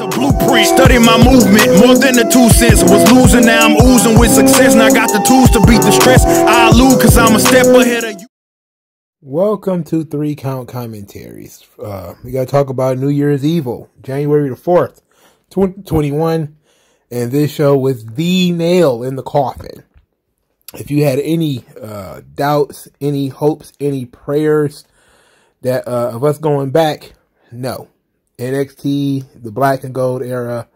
a blueprint. Study my movement more than the 2 cents. Was losing, now I'm oozing with success. Now I got the tools to beat the stress. I lose cause I'm a step ahead of you. Welcome to 3 Count Commentaries. We got to talk about New Year's Evil, January the 4th, 2021. And this show was the nail in the coffin. If you had any doubts, any hopes, any prayers that of us going back, no. NXT, the black and gold era,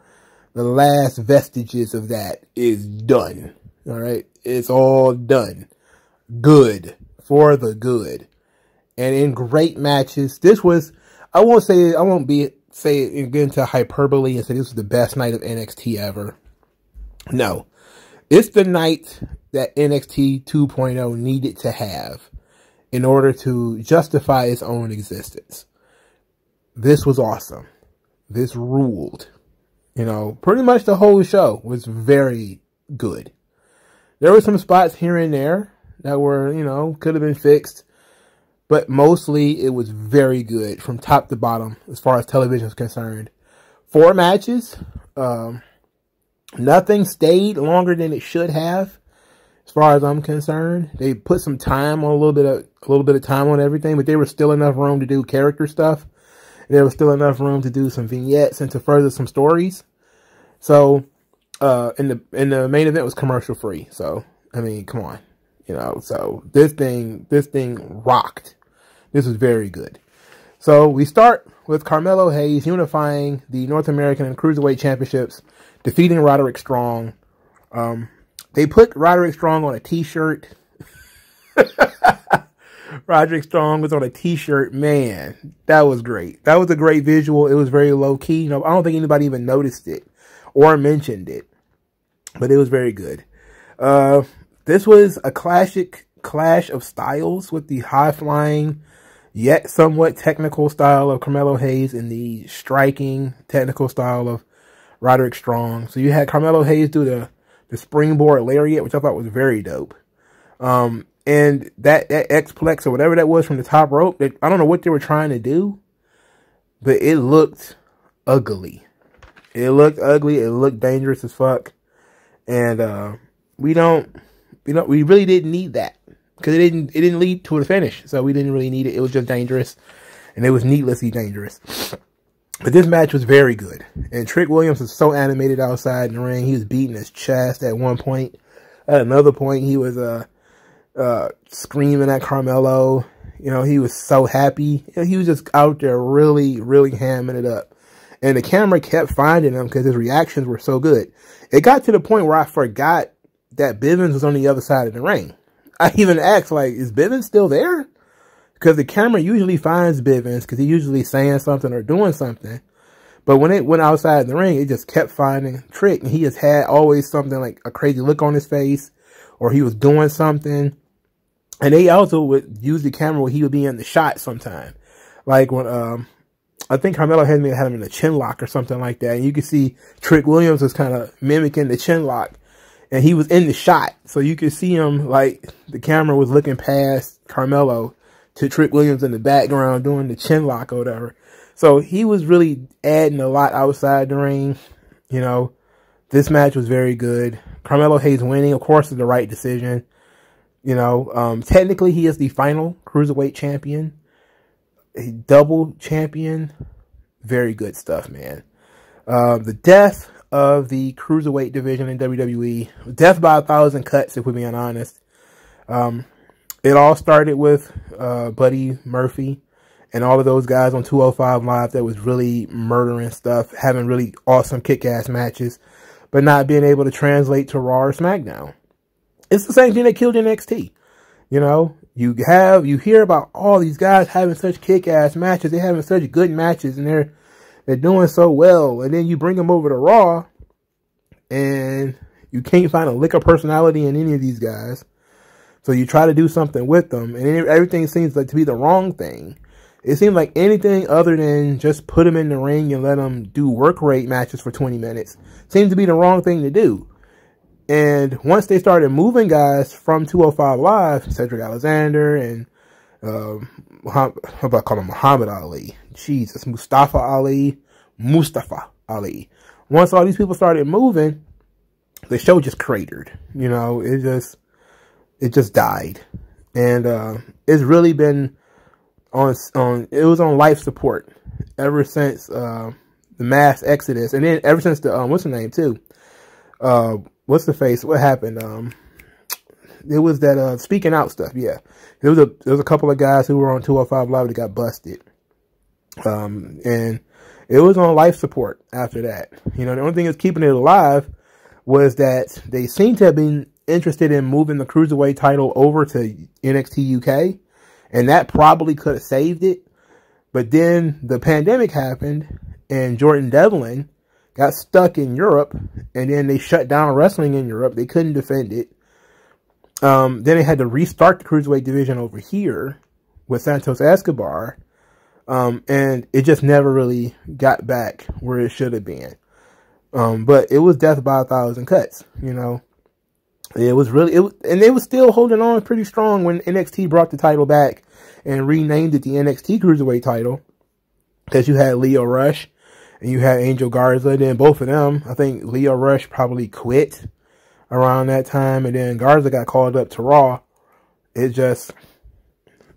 the last vestiges of that is done. All right? It's all done. Good. For the good. And in great matches. This was, I won't say it again to hyperbole and say this was the best night of NXT ever. No. It's the night that NXT 2.0 needed to have in order to justify its own existence. This was awesome. This ruled. You know, pretty much the whole show was very good. There were some spots here and there that were, you know, could have been fixed. But mostly it was very good from top to bottom as far as television is concerned. 4 matches. Nothing stayed longer than it should have. As far as I'm concerned, they put some time on a little bit of time on everything, but there was still enough room to do character stuff. There was still enough room to do some vignettes and to further some stories. So, and the main event was commercial free. So, I mean, come on, you know. So this thing rocked. This was very good. So we start with Carmelo Hayes unifying the North American and Cruiserweight Championships, defeating Roderick Strong. They put Roderick Strong on a t-shirt. Roderick Strong was on a t-shirt. Man, that was great. That was a great visual. It was very low-key. You know, I don't think anybody even noticed it or mentioned it. But it was very good. This was a classic clash of styles with the high-flying, yet somewhat technical style of Carmelo Hayes and the striking, technical style of Roderick Strong. So you had Carmelo Hayes do the springboard lariat, which I thought was very dope. And that X-Plex or whatever that was from the top rope, I don't know what they were trying to do, but it looked ugly. It looked ugly. It looked dangerous as fuck. And we really didn't need that because it didn't lead to a finish. So we didn't really need it. It was just dangerous, and it was needlessly dangerous. But this match was very good. And Trick Williams was so animated outside in the ring. He was beating his chest at one point. At another point, he was screaming at Carmelo. You know, he was so happy. You know, he was just out there really, really hamming it up. And the camera kept finding him because his reactions were so good. It got to the point where I forgot that Bivens was on the other side of the ring. I even asked, like, is Bivens still there? Because the camera usually finds Bivens because he's usually saying something or doing something. But when it went outside the ring, it just kept finding Trick. And he just had always something like a crazy look on his face, or he was doing something. And they also would use the camera where he would be in the shot sometime. Like when, I think Carmelo had him in a chin lock or something like that. And you could see Trick Williams was kind of mimicking the chin lock. And he was in the shot. So you could see him, like, the camera was looking past Carmelo to Trick Williams in the background doing the chin lock or whatever. So he was really adding a lot outside the ring. You know, this match was very good. Carmelo Hayes winning, of course, is the right decision. You know, technically he is the final Cruiserweight champion. A double champion. Very good stuff, man. The death of the Cruiserweight division in WWE. Death by 1,000 cuts, if we're being honest. It all started with Buddy Murphy and all of those guys on 205 Live that was really murdering stuff, having really awesome kick-ass matches, but not being able to translate to Raw or SmackDown. It's the same thing that killed NXT. You know, you hear about all these guys having such kick-ass matches. They're having such good matches, and they're doing so well. And then you bring them over to Raw, and you can't find a lick of personality in any of these guys. So you try to do something with them, and everything seems like to be the wrong thing. It seems like anything other than just put them in the ring and let them do work rate matches for 20 minutes seems to be the wrong thing to do. And once they started moving guys from 205 Live, Cedric Alexander and how about calling him Muhammad Ali? Jesus, Mustafa Ali. Once all these people started moving, the show just cratered. You know, it just died. And it's really been it was on life support ever since the mass exodus, and then ever since the what's the name too? What's the face? What happened? It was that speaking out stuff. Yeah, there was a couple of guys who were on 205 Live that got busted, and it was on life support after that. You know, the only thing that's keeping it alive was that they seem to have been interested in moving the Cruiserweight title over to NXT UK, and that probably could have saved it. But then the pandemic happened, and Jordan Devlin got stuck in Europe, and then they shut down wrestling in Europe. They couldn't defend it. Then they had to restart the Cruiserweight division over here with Santos Escobar, and it just never really got back where it should have been. But it was death by 1,000 cuts, you know. It was really, and they were still holding on pretty strong when NXT brought the title back and renamed it the NXT Cruiserweight title, because you had Leo Rush and you had Angel Garza. Then both of them, I think Leo Rush probably quit around that time, and then Garza got called up to Raw. It's just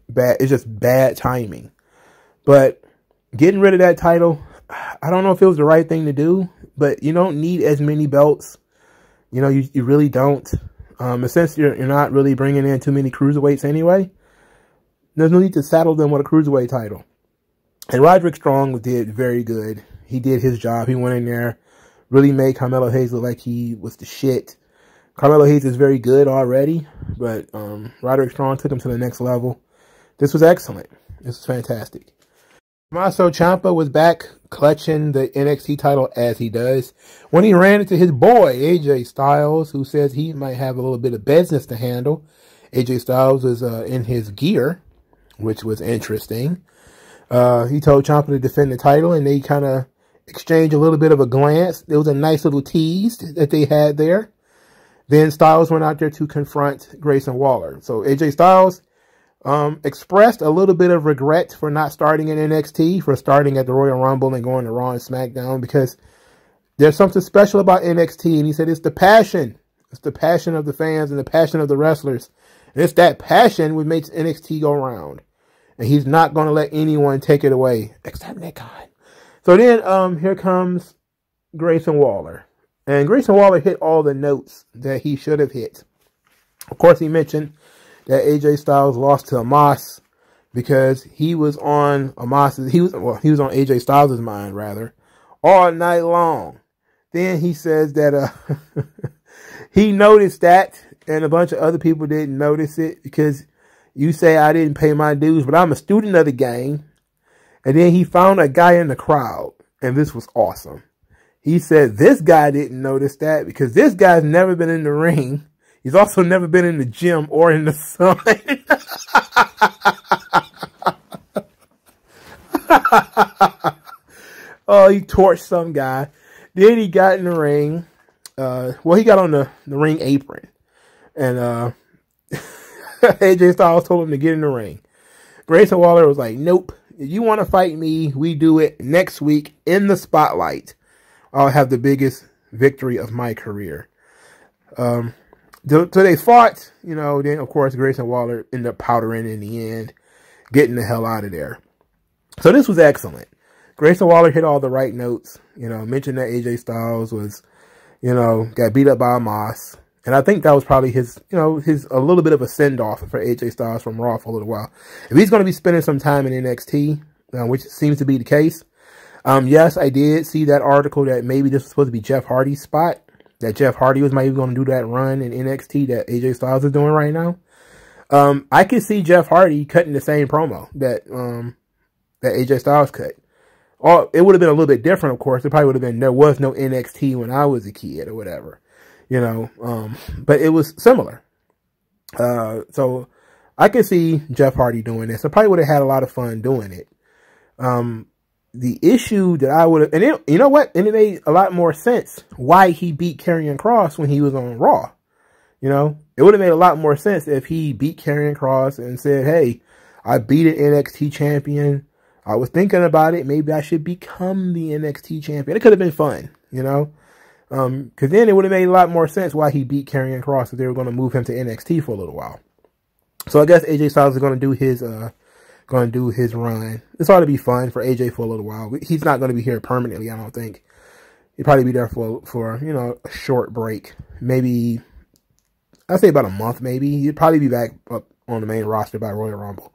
bad timing. But getting rid of that title, I don't know if it was the right thing to do, but you don't need as many belts. You know, you really don't. And since you're not really bringing in too many cruiserweights anyway, there's no need to saddle them with a cruiserweight title. And Roderick Strong did very good. He did his job. He went in there, really made Carmelo Hayes look like he was the shit. Carmelo Hayes is very good already, but Roderick Strong took him to the next level. This was excellent. This was fantastic. Tommaso Champa was back clutching the NXT title as he does when he ran into his boy AJ Styles, who says he might have a little bit of business to handle. AJ Styles was in his gear, which was interesting. He told Champa to defend the title, and they kind of exchanged a little bit of a glance. It was a nice little tease that they had there. Then Styles went out there to confront Grayson Waller. So AJ Styles expressed a little bit of regret for not starting in NXT, for starting at the Royal Rumble and going to Raw and SmackDown, because there's something special about NXT. And he said it's the passion. It's the passion of the fans and the passion of the wrestlers. And it's that passion which makes NXT go round. And he's not going to let anyone take it away, except Nick Khan. So then here comes Grayson Waller. And Grayson Waller hit all the notes that he should have hit. Of course, he mentioned that AJ Styles lost to Amos because he was on Amos's, he was on AJ Styles' mind, rather, all night long. Then he says that he noticed that, and a bunch of other people didn't notice it, because you say I didn't pay my dues, but I'm a student of the game. And then he found a guy in the crowd, and this was awesome. He said this guy didn't notice that because this guy's never been in the ring. He's also never been in the gym or in the sun. Oh, he torched some guy. Then he got in the ring. Well, he got on the ring apron. And AJ Styles told him to get in the ring. Grayson Waller was like, nope. If you want to fight me, we do it next week in the spotlight. I'll have the biggest victory of my career. So they fought, you know, then of course Grayson Waller ended up powdering in the end, getting the hell out of there. So this was excellent. Grayson Waller hit all the right notes, you know, mentioned that AJ Styles was, you know, got beat up by Amos. And I think that was probably his, you know, a little bit of a send-off for AJ Styles from Raw for a little while. If he's going to be spending some time in NXT, which seems to be the case, yes, I did see that article that maybe this was supposed to be Jeff Hardy's spot, that Jeff Hardy was maybe going to do that run in NXT that AJ Styles is doing right now. I could see Jeff Hardy cutting the same promo that AJ Styles cut. Or it would have been a little bit different, of course. It probably would have been, there was no NXT when I was a kid or whatever. You know, but it was similar. So I could see Jeff Hardy doing this. I probably would have had a lot of fun doing it. The issue that I would have, and it, you know what? And it made a lot more sense why he beat Karrion Kross when he was on Raw. You know, it would have made a lot more sense if he beat Karrion Kross and said, hey, I beat an NXT champion. I was thinking about it. Maybe I should become the NXT champion. It could have been fun, you know? Because then it would have made a lot more sense why he beat Karrion Kross if they were going to move him to NXT for a little while. So I guess AJ Styles is going to do his run. This ought to be fun for AJ for a little while. He's not going to be here permanently, I don't think. He'll probably be there for you know, a short break. Maybe, I'd say about a month maybe. He'd probably be back up on the main roster by Royal Rumble.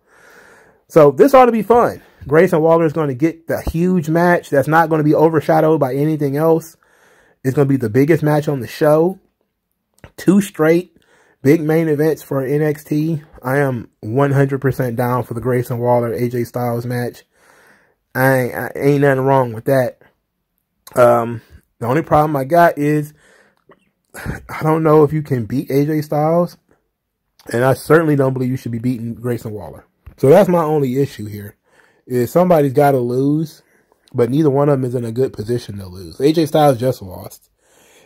So this ought to be fun. Grayson Waller is going to get the huge match that's not going to be overshadowed by anything else. It's going to be the biggest match on the show. 2 straight big main events for NXT. I am 100% down for the Grayson Waller AJ Styles match. I ain't nothing wrong with that. The only problem I got is I don't know if you can beat AJ Styles, and I certainly don't believe you should be beating Grayson Waller. So that's my only issue here, is somebody's got to lose, but neither one of them is in a good position to lose. AJ Styles just lost,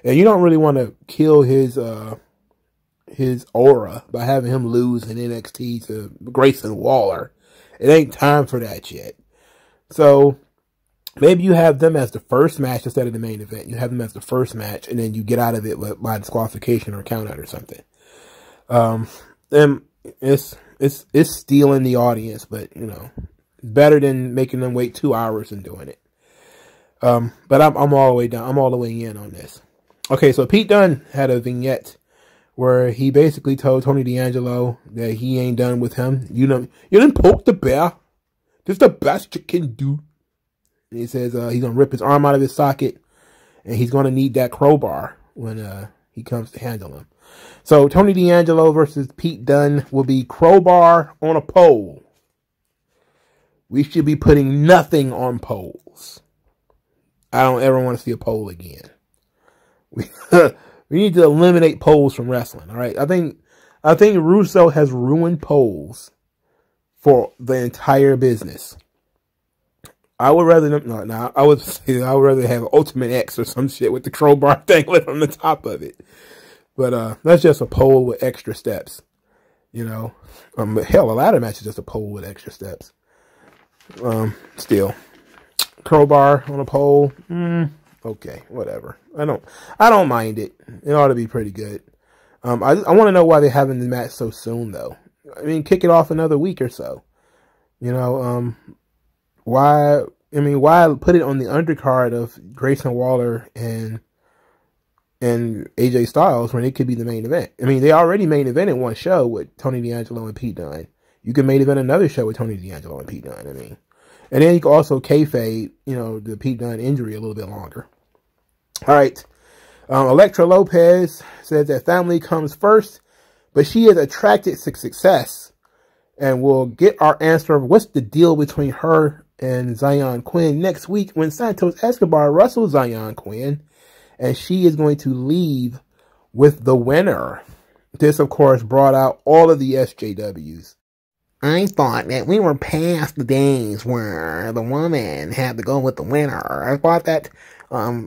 and you don't really want to kill his aura by having him lose in NXT to Grayson Waller. It ain't time for that yet. So maybe you have them as the first match instead of the main event. You have them as the first match, and then you get out of it by disqualification or count out or something. And it's stealing the audience, but you know, better than making them wait 2 hours and doing it. But I'm all the way down. I'm all the way in on this. Okay, so Pete Dunne had a vignette where he basically told Tony D'Angelo that he ain't done with him. You know, you didn't poke the bear. This is the best you can do. And he says he's going to rip his arm out of his socket, and he's going to need that crowbar when he comes to handle him. So Tony D'Angelo versus Pete Dunne will be crowbar on a pole. We should be putting nothing on poles. I don't ever want to see a pole again. We need to eliminate poles from wrestling. All right. I think Russo has ruined poles for the entire business. I would rather I would rather have Ultimate X or some shit with the crowbar dangling on the top of it. But that's just a pole with extra steps. You know, hell, a ladder match is just a pole with extra steps. Still, crowbar on a pole. Okay, whatever. I don't mind it. It ought to be pretty good. I want to know why they're having the match so soon, though. I mean, kick it off another week or so. You know, why put it on the undercard of Grayson Waller and AJ Styles when it could be the main event? I mean, they already main evented one show with Tony D'Angelo and Pete Dunne. You can main event another show with Tony D'Angelo and Pete Dunne. I mean, and then you can also kayfabe, you know, the Pete Dunne injury a little bit longer. All right. Elektra Lopez says that family comes first, but she is attracted to success, and we'll get our answer of what's the deal between her and Zion Quinn next week when Santos Escobar wrestles Zion Quinn, and she is going to leave with the winner. This, of course, brought out all of the SJWs. I thought that we were past the days where the woman had to go with the winner. I thought that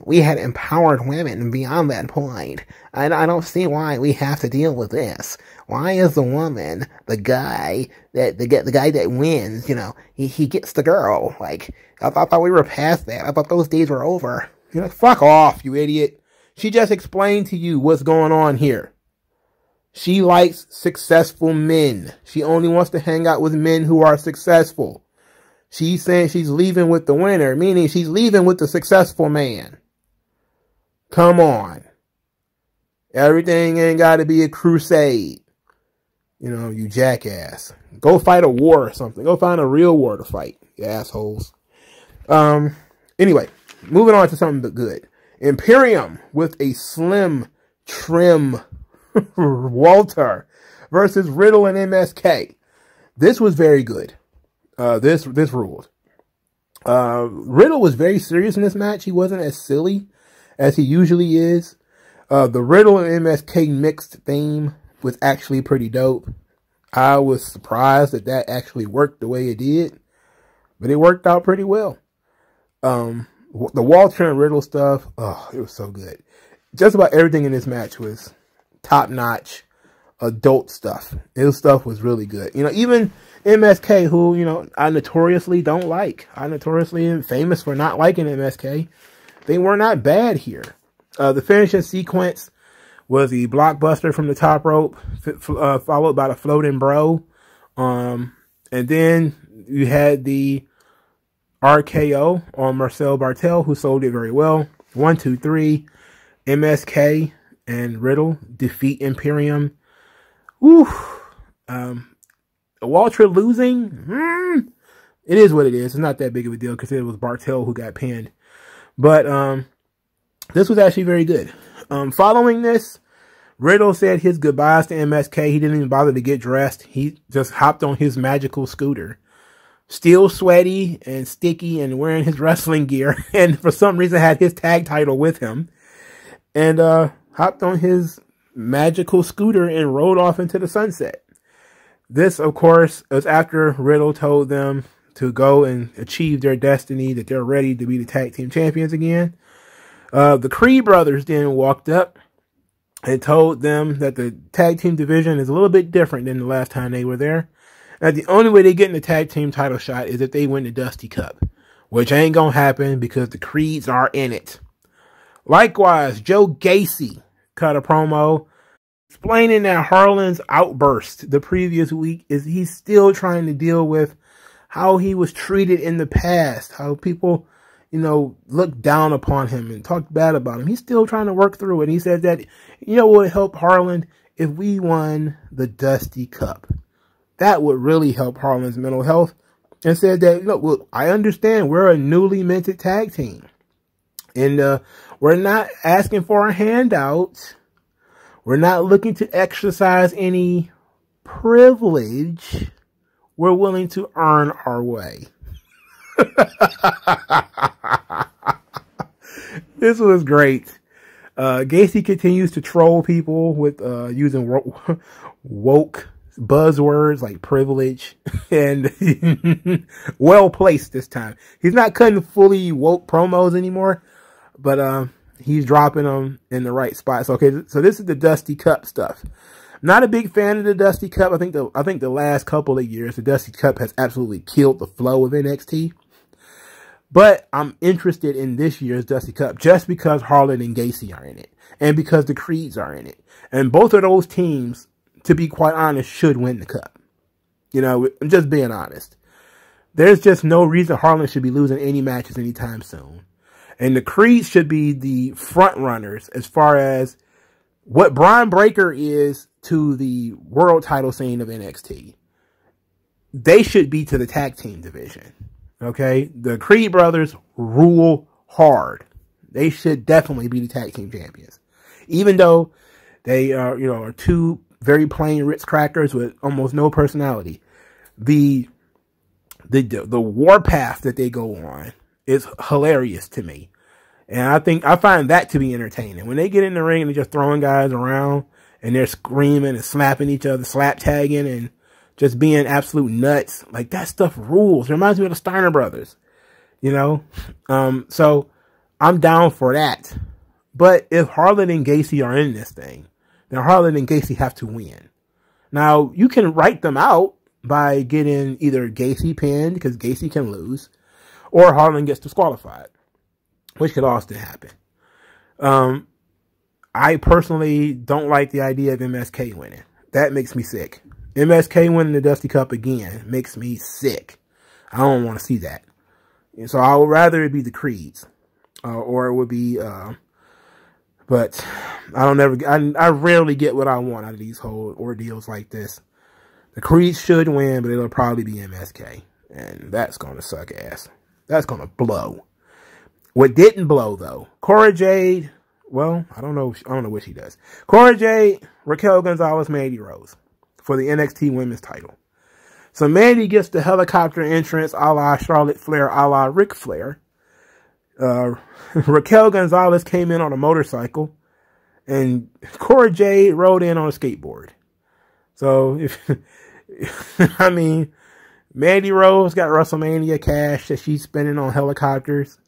we had empowered women beyond that point. I don't see why we have to deal with this. Why is the woman the guy that wins? You know, he gets the girl. Like, I thought we were past that. I thought those days were over. You know, fuck off, you idiot. She just explained to you what's going on here. She likes successful men. She only wants to hang out with men who are successful. She's saying she's leaving with the winner, meaning she's leaving with the successful man. Come on. Everything ain't got to be a crusade. You know, you jackass. Go fight a war or something. Go find a real war to fight, you assholes. Anyway, moving on to something good. Imperium with a slim, trim Walter versus Riddle and MSK. This was very good. This ruled. Riddle was very serious in this match. He wasn't as silly as he usually is. The Riddle and MSK mixed theme was actually pretty dope. I was surprised that actually worked the way it did, but it worked out pretty well. The Walter and Riddle stuff, oh, it was so good. Just about everything in this match was top notch. adult stuff. His stuff was really good. You know, even MSK, who, you know, I notoriously don't like. I notoriously am famous for not liking MSK. They were not bad here. The finishing sequence was the blockbuster from the top rope, followed by the floating bro. And then you had the RKO on Marcel Bartel, who sold it very well. 1, 2, 3. MSK and Riddle defeat Imperium. Woo. Walter losing. It is what it is. It's not that big of a deal because it was Bartel who got pinned. But this was actually very good. Following this, Riddle said his goodbyes to MSK. He didn't even bother to get dressed. He just hopped on his magical scooter. Still sweaty and sticky and wearing his wrestling gear. And for some reason had his tag title with him. And hopped on his magical scooter and rode off into the sunset. This, of course, was after Riddle told them to go and achieve their destiny, that they're ready to be the tag team champions again. The Creed brothers then walked up and told them that the tag team division is a little bit different than the last time they were there. And the only way they get in the tag team title shot is if they win the Dusty Cup, which ain't gonna happen because the Creeds are in it. Likewise, Joe Gacy cut a promo explaining that Harlan's outburst the previous week is he's still trying to deal with how he was treated in the past, how people, you know, looked down upon him and talked bad about him. He's still trying to work through it. And he said that, you know, what would help Harlan if we won the Dusty Cup. That would really help Harlan's mental health. And said that, look, I understand we're a newly minted tag team. And we're not asking for a handout. We're not looking to exercise any privilege. We're willing to earn our way. This was great. Gacy continues to troll people with using woke buzzwords like privilege and well placed this time. He's not cutting fully woke promos anymore, but he's dropping them in the right spots. Okay, so this is the Dusty Cup stuff. Not a big fan of the Dusty Cup. I think the last couple of years the Dusty Cup has absolutely killed the flow of NXT. But I'm interested in this year's Dusty Cup just because Harlan and Gacy are in it. And because the Creeds are in it. And both of those teams, to be quite honest, should win the cup. You know, I'm just being honest. There's just no reason Harlan should be losing any matches anytime soon. And the Creeds should be the front runners as far as what Braun Breaker is to the world title scene of NXT. They should be to the tag team division. Okay, the Creed brothers rule hard. They should definitely be the tag team champions, even though they are, you know, are two very plain Ritz crackers with almost no personality. The warpath that they go on is hilarious to me, and I find that to be entertaining when they get in the ring and they're just throwing guys around and they're screaming and slapping each other, slap tagging and just being absolute nuts. Like, that stuff rules. It reminds me of the Steiner brothers, you know? So I'm down for that. But if Harlan and Gacy are in this thing, then Harlan and Gacy have to win. Now, you can write them out by getting either Gacy pinned, because Gacy can lose, or Harlan gets disqualified, which could also happen. I personally don't like the idea of MSK winning. That makes me sick. MSK winning the Dusty Cup again makes me sick. I don't want to see that. And so I would rather it be the Creeds. Or it would be, but I rarely get what I want out of these whole ordeals like this. The Creeds should win, but it'll probably be MSK. And that's going to suck ass. That's going to blow. What didn't blow, though, Cora Jade, well, I don't know what she does. Cora Jade, Raquel Gonzalez, Mandy Rose for the NXT Women's title. So Mandy gets the helicopter entrance a la Charlotte Flair, a la Ric Flair. Raquel Gonzalez came in on a motorcycle, and Cora Jade rode in on a skateboard. So, I mean, Mandy Rose got WrestleMania cash that she's spending on helicopters.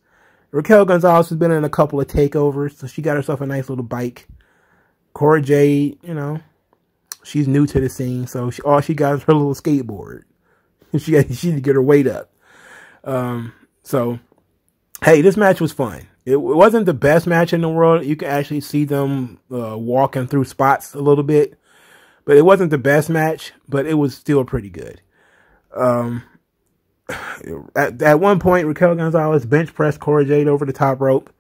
Raquel Gonzalez has been in a couple of takeovers, so she got herself a nice little bike. Cora Jade, you know, she's new to the scene, so all she got is her little skateboard. She had to get her weight up. So, hey, this match was fun. It wasn't the best match in the world. You can actually see them walking through spots a little bit. But it wasn't the best match, but it was still pretty good. At one point, Raquel Gonzalez bench pressed Cora Jade over the top rope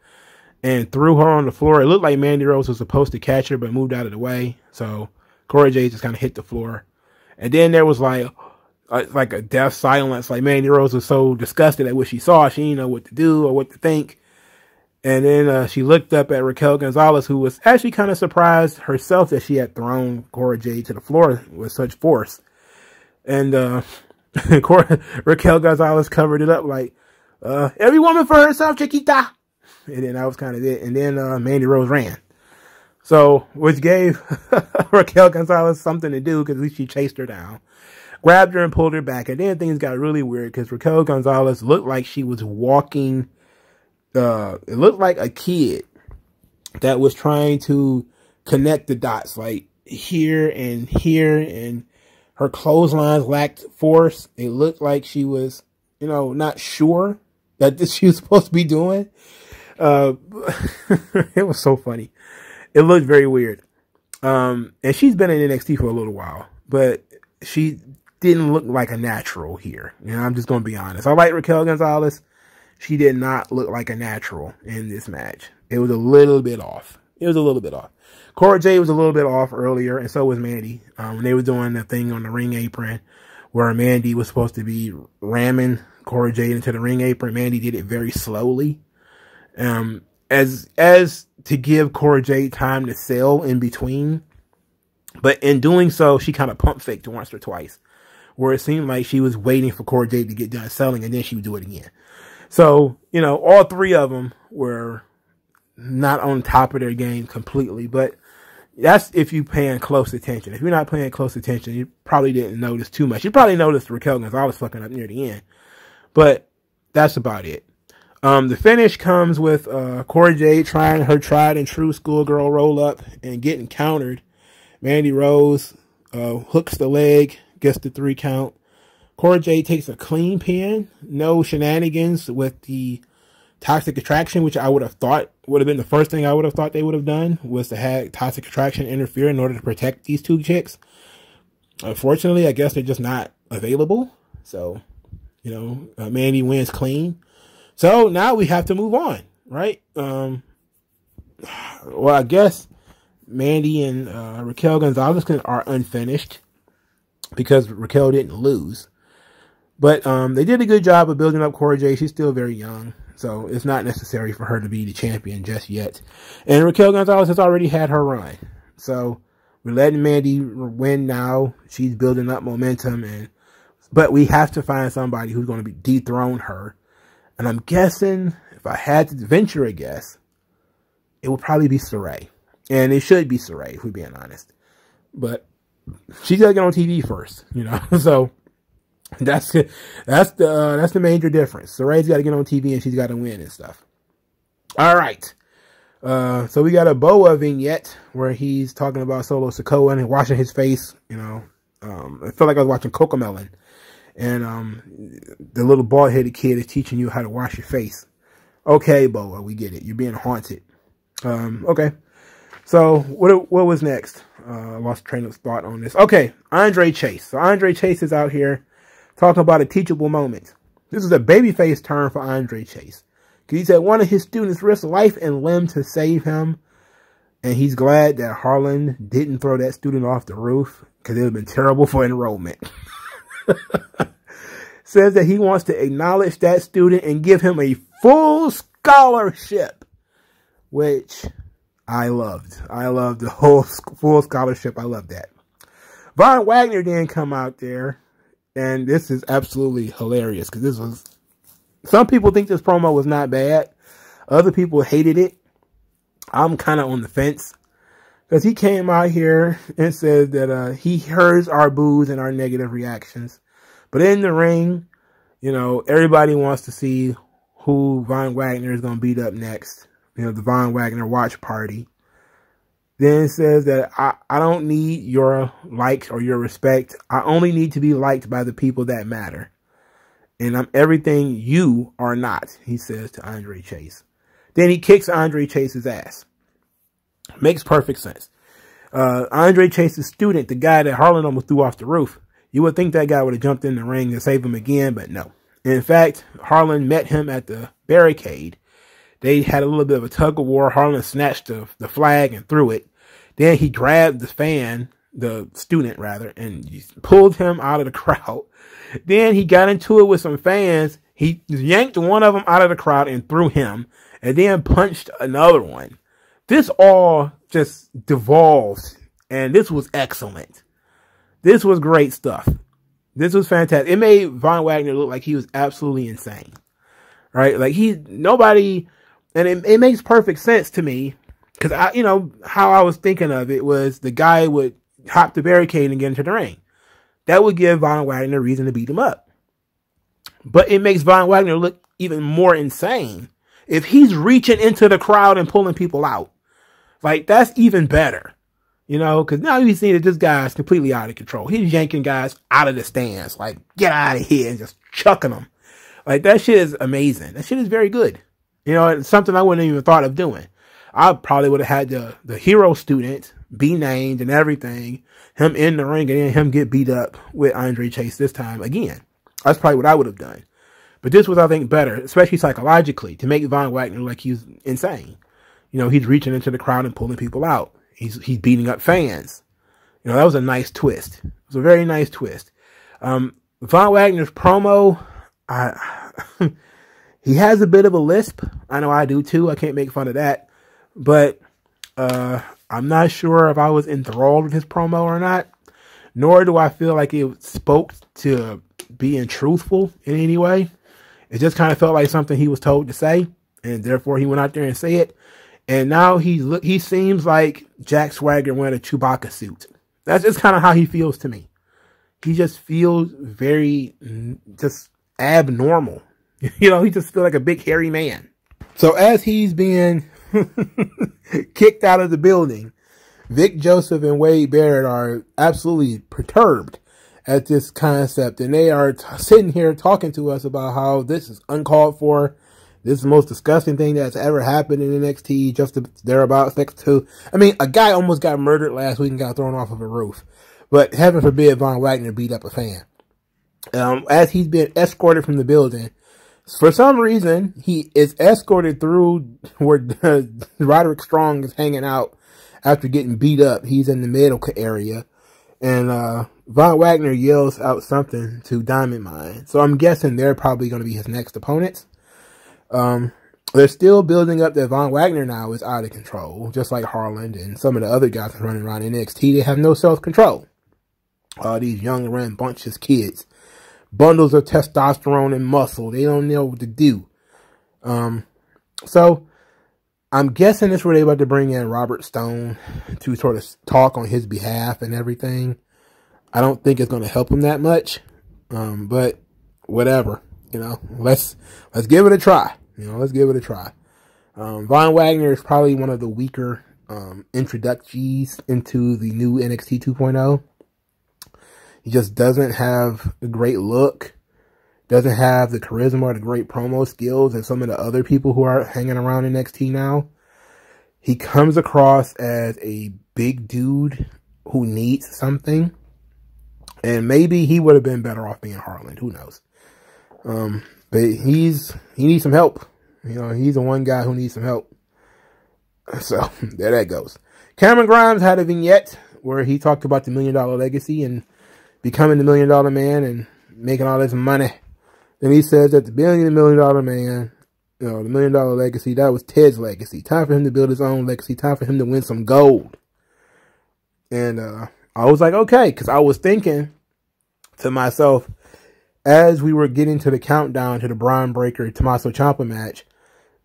and threw her on the floor. It looked like Mandy Rose was supposed to catch her, but moved out of the way. So Cora Jade just kind of hit the floor. And then there was like a death silence. Like Mandy Rose was so disgusted at what she saw, she didn't know what to do or what to think. And then she looked up at Raquel Gonzalez, who was actually kind of surprised herself that she had thrown Cora Jade to the floor with such force. And Raquel Gonzalez covered it up like, every woman for herself, Chiquita. And then that was kind of it. And then Mandy Rose ran. So, which gave Raquel Gonzalez something to do, because at least she chased her down. Grabbed her and pulled her back. And then things got really weird, because Raquel Gonzalez looked like she was walking. It looked like a kid that was trying to connect the dots, like here, and her clotheslines lacked force. It looked like she was, not sure that this she was supposed to be doing. It was so funny. It looked very weird. And she's been in NXT for a little while, but she didn't look like a natural here. I'm just going to be honest. I like Raquel Gonzalez. She did not look like a natural in this match. It was a little bit off. Cora Jade was a little bit off earlier, and so was Mandy. When they were doing the thing on the ring apron where Mandy was supposed to be ramming Cora Jade into the ring apron, Mandy did it very slowly. As to give Cora Jade time to sell in between. But in doing so, she kind of pump faked once or twice, where it seemed like she was waiting for Cora Jade to get done selling, and then she would do it again. So, all three of them were not on top of their game completely, but that's if you're paying close attention. If you're not paying close attention, you probably didn't notice too much. You probably noticed Raquel Gonzalez fucking up near the end, but that's about it. The finish comes with Cora Jade trying her tried and true schoolgirl roll up and getting countered. Mandy Rose hooks the leg, gets the 3 count. Cora Jade takes a clean pin, no shenanigans with the toxic attraction, which I would have thought would have been the first thing I would have thought they would have done, was to have toxic attraction interfere in order to protect these two chicks. Unfortunately, I guess they're just not available. So, Mandy wins clean. So now we have to move on, right? Well, I guess Mandy and Raquel Gonzalez are unfinished because Raquel didn't lose. But they did a good job of building up Cora Jade. She's still very young, so it's not necessary for her to be the champion just yet. And Raquel Gonzalez has already had her run. So we're letting Mandy win now. She's building up momentum, but we have to find somebody who's going to dethrone her. And I'm guessing, if I had to venture a guess, it would probably be Saray. And it should be Saray, if we're being honest. But she's got to get on TV first, So that's the major difference. Saray's got to get on TV and she's got to win and stuff. All right. So we got a Boa vignette where he's talking about Solo Sikoa and washing his face. I felt like I was watching Cocomelon. And the little bald-headed kid is teaching you how to wash your face. Okay, Boa, we get it. You're being haunted. Okay. So what was next? I lost train of thought on this. Okay, Andre Chase. So Andre Chase is out here talking about a teachable moment. This is a babyface term for Andre Chase. Because he said one of his students risked life and limb to save him. And he's glad that Harlan didn't throw that student off the roof, because it would have been terrible for enrollment. Says that he wants to acknowledge that student and give him a full scholarship, which I loved. I loved the whole full scholarship. I love that. Von Wagner didn't come out there, and this is absolutely hilarious, because some people think this promo was not bad. Other people hated it. I'm kind of on the fence, because he came out here and said that he hears our boos and our negative reactions. But in the ring, everybody wants to see who Von Wagner is going to beat up next. The Von Wagner watch party. Then it says that I don't need your likes or your respect. I only need to be liked by the people that matter. And I'm everything you are not, he says to Andre Chase. Then he kicks Andre Chase's ass. Makes perfect sense. Andre Chase's student, the guy that Harlan almost threw off the roof, you would think that guy would have jumped in the ring to save him again, but no. In fact, Harlan met him at the barricade. They had a little bit of a tug of war. Harlan snatched the flag and threw it. Then he grabbed the student rather, and pulled him out of the crowd. Then he got into it with some fans. He yanked one of them out of the crowd and threw him, and then punched another one. This all just devolved, and this was excellent. This was great stuff. This was fantastic. It made Von Wagner look like he was absolutely insane, right? Like nobody, and it makes perfect sense to me. Because, how I was thinking of it was the guy would hop the barricade and get into the ring. That would give Von Wagner a reason to beat him up. But it makes Von Wagner look even more insane if he's reaching into the crowd and pulling people out. Like, that's even better. Because now you see that this guy's completely out of control. He's yanking guys out of the stands. Like, get out of here, and just chucking them. Like, that shit is amazing. That shit is very good. It's something I wouldn't even thought of doing. I probably would have had the hero student be named and everything, him in the ring, and then him get beat up with Andre Chase this time again. That's probably what I would have done. But this was, I think, better, especially psychologically, to make Von Wagner like he's insane. He's reaching into the crowd and pulling people out. He's beating up fans. That was a nice twist. It was a very nice twist. Von Wagner's promo, he has a bit of a lisp. I know I do too. I can't make fun of that. But I'm not sure if I was enthralled with his promo or not. Nor do I feel like it spoke to being truthful in any way. It just kind of felt like something he was told to say, and therefore he went out there and say it. And now he seems like Jack Swagger wearing a Chewbacca suit. That's just kind of how he feels to me. He just feels very just abnormal. He just feels like a big hairy man. So as he's being kicked out of the building, Vic Joseph and Wade Barrett are absolutely perturbed at this concept, and they are sitting here talking to us about how this is uncalled for. This is the most disgusting thing that's ever happened in NXT, just thereabouts next to. I mean, a guy almost got murdered last week and got thrown off of a roof. But heaven forbid Von Wagner beat up a fan. As he's being escorted from the building, for some reason, he is escorted through where Roderick Strong is hanging out after getting beat up. He's in the medical area. And Von Wagner yells out something to Diamond Mine. So I'm guessing they're probably going to be his next opponents. They're still building up that Von Wagner now is out of control, just like Harlan and some of the other guys running around NXT. They have no self-control. These young, rambunctious kids. Bundles of testosterone and muscle. They don't know what to do. So, I'm guessing this where they're about to bring in Robert Stone to sort of talk on his behalf and everything. I don't think it's going to help him that much. But, whatever. Let's give it a try. Let's give it a try. Von Wagner is probably one of the weaker introductees into the new NXT 2.0. He just doesn't have a great look, doesn't have the charisma or the great promo skills as some of the other people who are hanging around NXT now. He comes across as a big dude who needs something, and maybe he would have been better off being Harlan. Who knows? But he needs some help. He's the one guy who needs some help. So there that goes. Cameron Grimes had a vignette where he talked about the $1 Million legacy and becoming the $1 Million Man and making all this money. Then he says that the $1 Million Man, the $1 Million legacy, that was Ted's legacy. Time for him to build his own legacy. Time for him to win some gold. And I was like, okay, because I was thinking to myself, as we were getting to the countdown to the Braun Breaker Tommaso Champa match,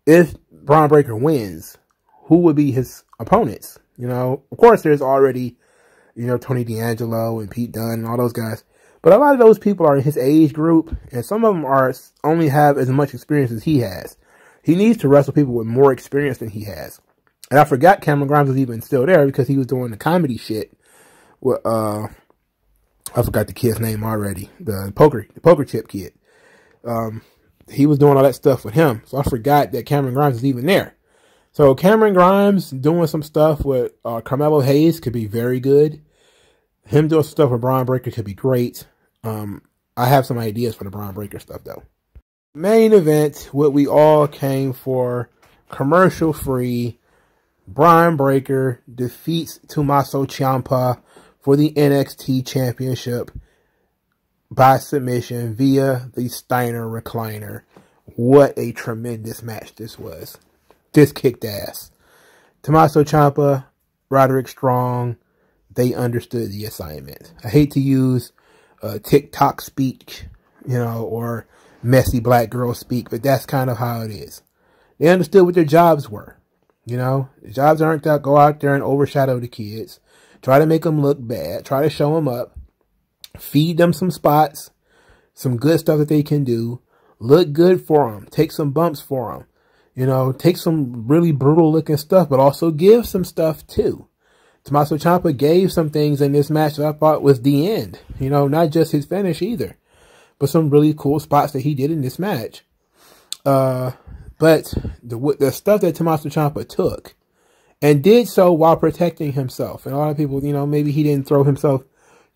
if Braun Breaker wins, who would be his opponents? Of course, there's already, Tony D'Angelo and Pete Dunne and all those guys. But a lot of those people are in his age group, and some of them only have as much experience as he has. He needs to wrestle people with more experience than he has. And I forgot Cameron Grimes was even still there because he was doing the comedy shit with, I forgot the kid's name already. The poker chip kid. He was doing all that stuff with him. So I forgot that Cameron Grimes was even there. So Cameron Grimes doing some stuff with Carmelo Hayes could be very good. Him doing some stuff with Bron Breakker could be great. I have some ideas for the Bron Breakker stuff though. Main event, what we all came for, commercial free. Bron Breakker defeats Tommaso Ciampa for the NXT Championship by submission via the Steiner recliner. What a tremendous match this was. This kicked ass. Tommaso Ciampa, Roderick Strong, they understood the assignment. I hate to use TikTok speak, you know, or messy black girl speak, but that's kind of how it is. They understood what their jobs were. You know, the jobs aren't to go out there and overshadow the kids, try to make them look bad, try to show them up, feed them some spots, some good stuff that they can do, look good for them, take some bumps for them, you know, take some really brutal looking stuff, but also give some stuff too. Tommaso Ciampa gave some things in this match that I thought was the end, you know, not just his finish either, but some really cool spots that he did in this match. But the stuff that Tommaso Ciampa took and did so while protecting himself. And a lot of people, you know, maybe he didn't throw himself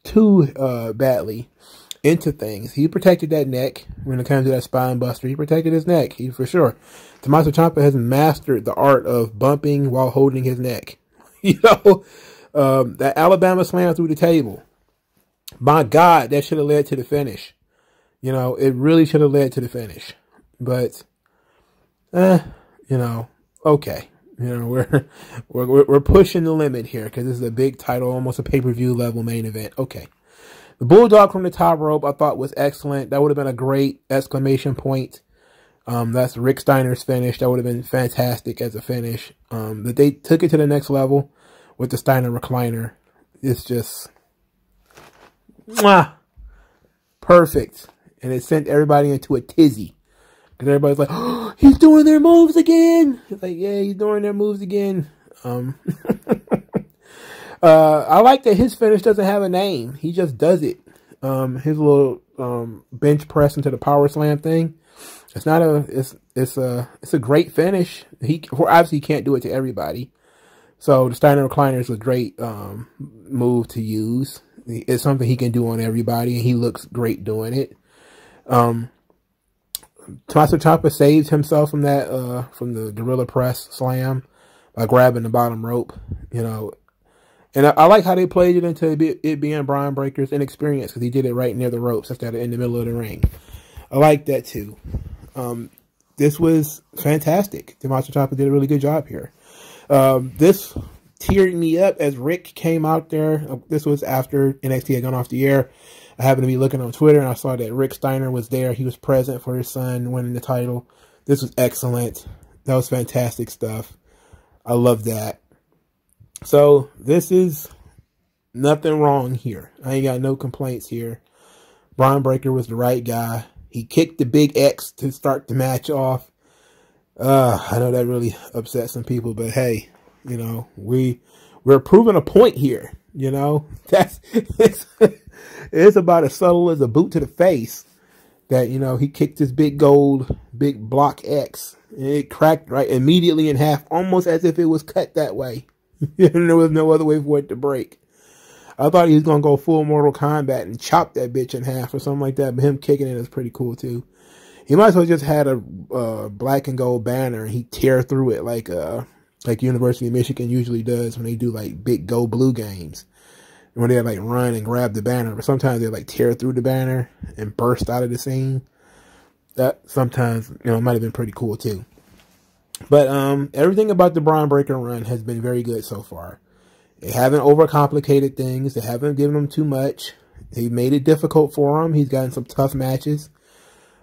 too badly into things. He protected that neck when it comes to that spine buster. He protected his neck, for sure. Tommaso Ciampa has mastered the art of bumping while holding his neck. You know, that Alabama slam through the table. My God, that should have led to the finish. You know, it really should have led to the finish. But you know, okay. You know, we're pushing the limit here because this is a big title, almost a pay-per-view level main event. Okay. The Bulldog from the top rope I thought was excellent. That would have been a great exclamation point. That's Rick Steiner's finish. That would have been fantastic as a finish. That they took it to the next level with the Steiner recliner. It's just perfect. And it sent everybody into a tizzy. Because everybody's like, oh, he's doing their moves again. It's like, yeah, he's doing their moves again. I like that his finish doesn't have a name. He just does it. His little bench press into the power slam thing. It's not a. It's a great finish. He obviously can't do it to everybody. So the Steiner recliner is a great move to use. It's something he can do on everybody, and he looks great doing it. Tommaso Ciampa saved himself from that, from the gorilla press slam by grabbing the bottom rope, you know. And I like how they played it into it being Bron Breakker's inexperience because he did it right near the ropes instead of in the middle of the ring. I like that too. This was fantastic. Tommaso Ciampa did a really good job here. This teared me up as Rick came out there. This was after NXT had gone off the air. I happened to be looking on Twitter and I saw that Rick Steiner was there. He was present for his son winning the title. This was excellent. That was fantastic stuff. I love that. So this is nothing wrong here. I ain't got no complaints here. Bron Breakker was the right guy. He kicked the big X to start the match off. I know that really upset some people, but hey, you know, we're proving a point here. You know, it's about as subtle as a boot to the face that, you know, he kicked this big block X and it cracked right immediately in half, almost as if it was cut that way. And there was no other way for it to break. I thought he was going to go full Mortal Kombat and chop that bitch in half or something like that, but him kicking it is pretty cool too. He might as well just had a black and gold banner and he tear through it like University of Michigan usually does when they do like big go blue games. When they like run and grab the banner, but sometimes they like tear through the banner and burst out of the scene. That sometimes, you know, might have been pretty cool too. But everything about the Bron Breakker run has been very good so far. They haven't overcomplicated things. They haven't given him too much. They made it difficult for him. He's gotten some tough matches.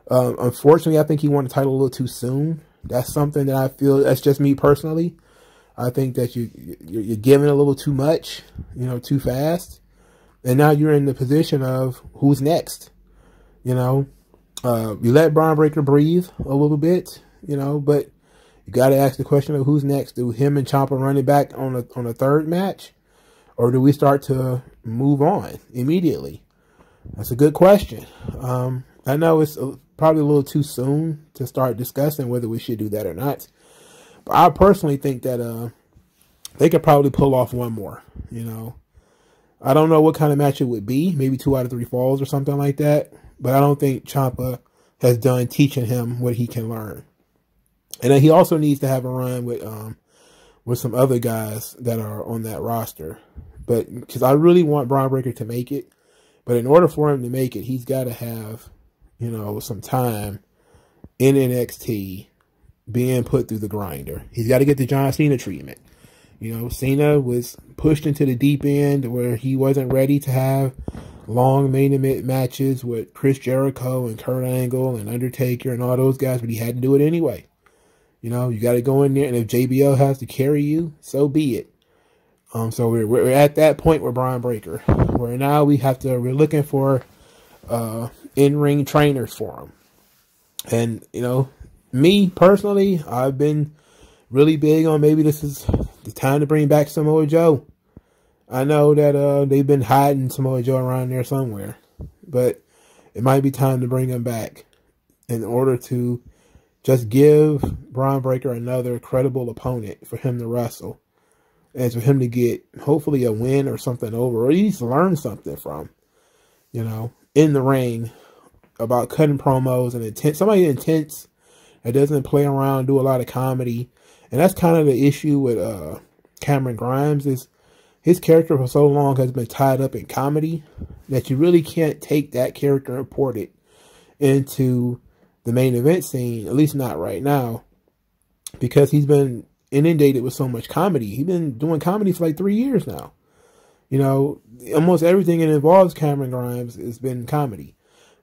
Unfortunately, I think he won the title a little too soon. That's something that I feel, that's just me personally. I think that you're giving a little too much, you know, too fast. And now you're in the position of who's next. You know, you let Bron Breakker breathe a little bit, you know, but You got to ask the question of who's next. Do him and Champa run it back on a third match? Or do we start to move on immediately? That's a good question. I know it's probably a little too soon to start discussing whether we should do that or not. But I personally think that they could probably pull off one more, you know. I don't know what kind of match it would be. Maybe 2 out of 3 falls or something like that. But I don't think Champa has done teaching him what he can learn. And then he also needs to have a run with some other guys that are on that roster. But because I really want Bron Breakker to make it. But in order for him to make it, he's got to have, you know, some time in NXT being put through the grinder. He's got to get the John Cena treatment. You know, Cena was pushed into the deep end where he wasn't ready to have long main event matches with Chris Jericho and Kurt Angle and Undertaker and all those guys, but he had to do it anyway. You know, you got to go in there, and if JBL has to carry you, so be it. So we're at that point with Bron Breakker, where now we're looking for in-ring trainers for him. And, you know, me personally, I've been really big on maybe this is the time to bring back Samoa Joe. I know that they've been hiding Samoa Joe around there somewhere, but it might be time to bring him back in order to just give Bron Breakker another credible opponent for him to wrestle. And for him to get, hopefully, a win or something over, or at least learn something from, you know, in the ring about cutting promos and intense. Somebody intense that doesn't play around, do a lot of comedy. And that's kind of the issue with Cameron Grimes, is his character for so long has been tied up in comedy that you really can't take that character and port it into the main event scene, at least not right now, because he's been inundated with so much comedy. He's been doing comedy for like 3 years now. You know, almost everything that involves Cameron Grimes has been comedy,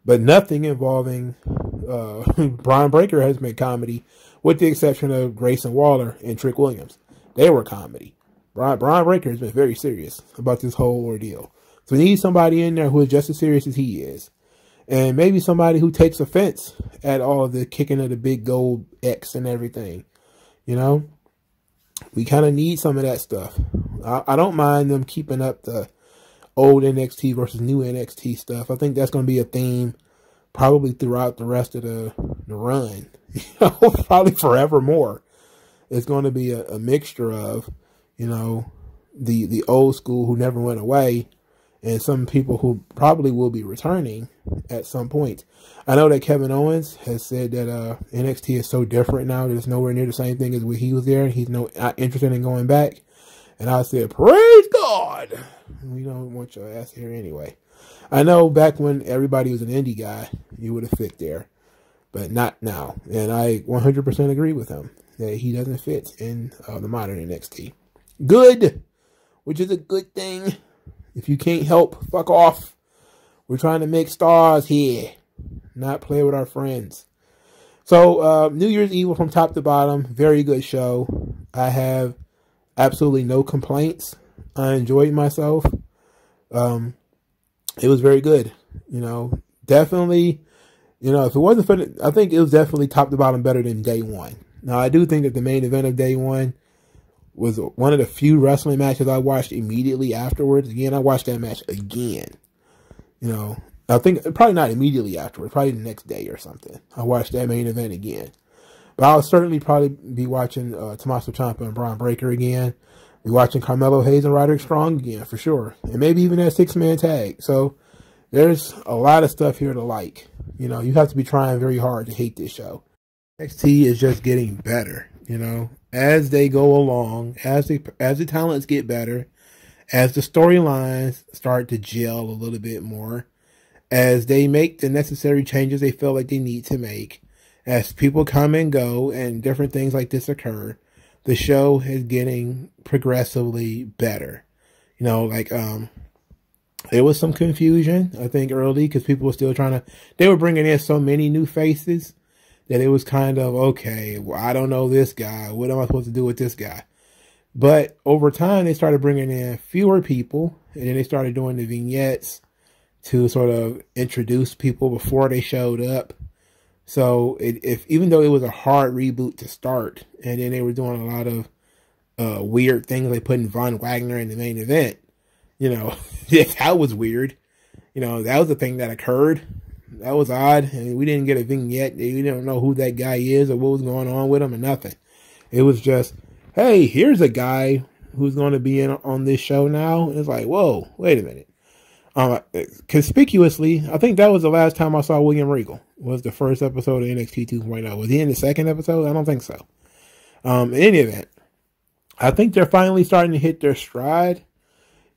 but nothing involving Bron Breakker has been comedy, with the exception of Grayson Waller and Trick Williams. They were comedy. Bron Breakker has been very serious about this whole ordeal. So we need somebody in there who is just as serious as he is. And maybe somebody who takes offense at all the kicking of the big gold X and everything. You know? We kind of need some of that stuff. I don't mind them keeping up the old NXT versus new NXT stuff. I think that's going to be a theme probably throughout the rest of the run. You know, probably forevermore. It's going to be a mixture of, you know, the old school who never went away, and some people who probably will be returning at some point. I know that Kevin Owens has said that NXT is so different now that it's nowhere near the same thing as when he was there. He's not interested in going back. And I said, praise God. We don't want your ass here anyway. I know back when everybody was an indie guy, you would have fit there. But not now. And I 100% agree with him that he doesn't fit in the modern NXT. Good. Which is a good thing. If you can't help, fuck off. We're trying to make stars here, not play with our friends. So, New Year's Evil from top to bottom, very good show. I have absolutely no complaints. I enjoyed myself. It was very good. You know, definitely, you know, if it wasn't for I think it was definitely top to bottom better than day one. Now, I do think that the main event of day one was one of the few wrestling matches I watched immediately afterwards. Again, I watched that match again. You know, I think probably not immediately afterwards, probably the next day or something. I watched that main event again. But I'll certainly probably be watching Tommaso Ciampa and Bron Breakker again. Be watching Carmelo Hayes and Roderick Strong again, for sure. And maybe even that 6-man tag. So there's a lot of stuff here to like. You know, you have to be trying very hard to hate this show. NXT is just getting better, you know, as they go along, as the talents get better, as the storylines start to gel a little bit more, as they make the necessary changes they feel like they need to make, as people come and go and different things like this occur, the show is getting progressively better. You know, like, there was some confusion, I think, early, because people were still they were bringing in so many new faces that it was kind of, okay, well, I don't know this guy. What am I supposed to do with this guy? But over time, they started bringing in fewer people, and then they started doing the vignettes to sort of introduce people before they showed up. So even though it was a hard reboot to start, and then they were doing a lot of weird things, like putting Von Wagner in the main event, you know, that was weird. You know, that was the thing that occurred. That was odd. I mean, we didn't get a vignette. We didn't know who that guy is or what was going on with him or nothing. It was just, hey, here's a guy who's going to be in on this show now. And it's like, whoa, wait a minute. Conspicuously, I think that was the last time I saw William Regal. Was the first episode of NXT 2.0. Was he in the second episode? I don't think so. In any event, I think they're finally starting to hit their stride.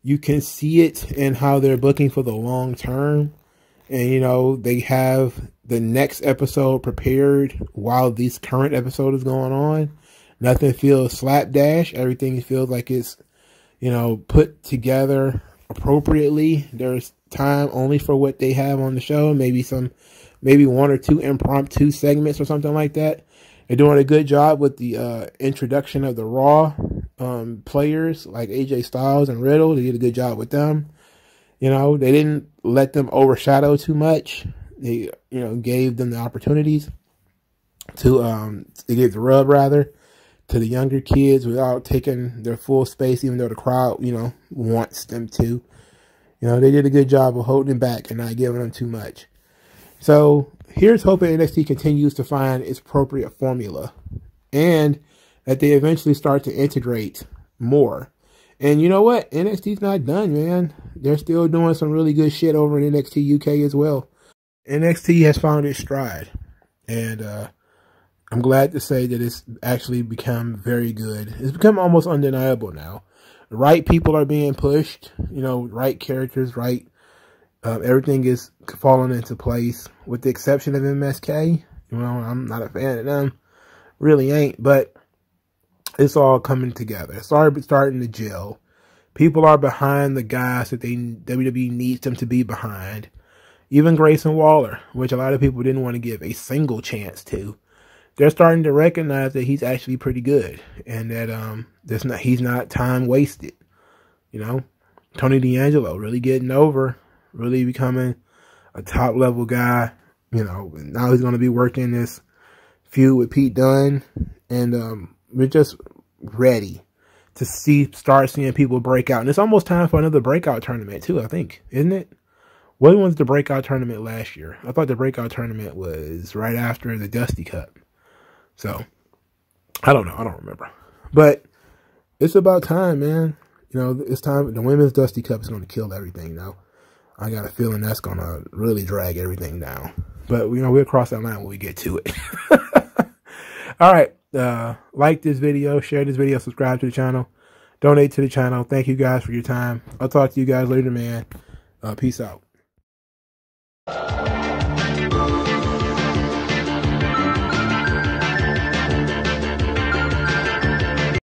You can see it in how they're booking for the long term. And, you know, they have the next episode prepared while this current episode is going on. Nothing feels slapdash. Everything feels like it's, you know, put together appropriately. There's time only for what they have on the show. Maybe one or two impromptu segments or something like that. They're doing a good job with the introduction of the Raw players like AJ Styles and Riddle. They did a good job with them. You know, they didn't let them overshadow too much. They, you know, gave them the opportunities to, they gave the rub rather to the younger kids without taking their full space, even though the crowd, you know, wants them to. You know, they did a good job of holding back and not giving them too much. So here's hoping NXT continues to find its appropriate formula and that they eventually start to integrate more. And you know what? NXT's not done, man. They're still doing some really good shit over in NXT UK as well. NXT has found its stride. And I'm glad to say that it's actually become very good. It's become almost undeniable now. The right people are being pushed. You know, right characters, right. Everything is falling into place, with the exception of MSK. You know, I'm not a fan of them. Really ain't, but it's all coming together. It's starting to gel. People are behind the guys that WWE needs them to be behind. Even Grayson Waller, which a lot of people didn't want to give a single chance to. They're starting to recognize that he's actually pretty good, and that he's not time wasted. You know, Tony D'Angelo really getting over, really becoming a top level guy. You know, now he's going to be working this feud with Pete Dunne, and we're just ready to start seeing people break out. And it's almost time for another breakout tournament too, I think, isn't it? When was the breakout tournament last year? I thought the breakout tournament was right after the Dusty Cup. So, I don't know. I don't remember. But it's about time, man. You know, it's time. The Women's Dusty Cup is going to kill everything now. I got a feeling that's going to really drag everything down. But, you know, we'll cross that line when we get to it. All right. Like this video, share this video, subscribe to the channel, donate to the channel. Thank you guys for your time. I'll talk to you guys later, man. Peace out.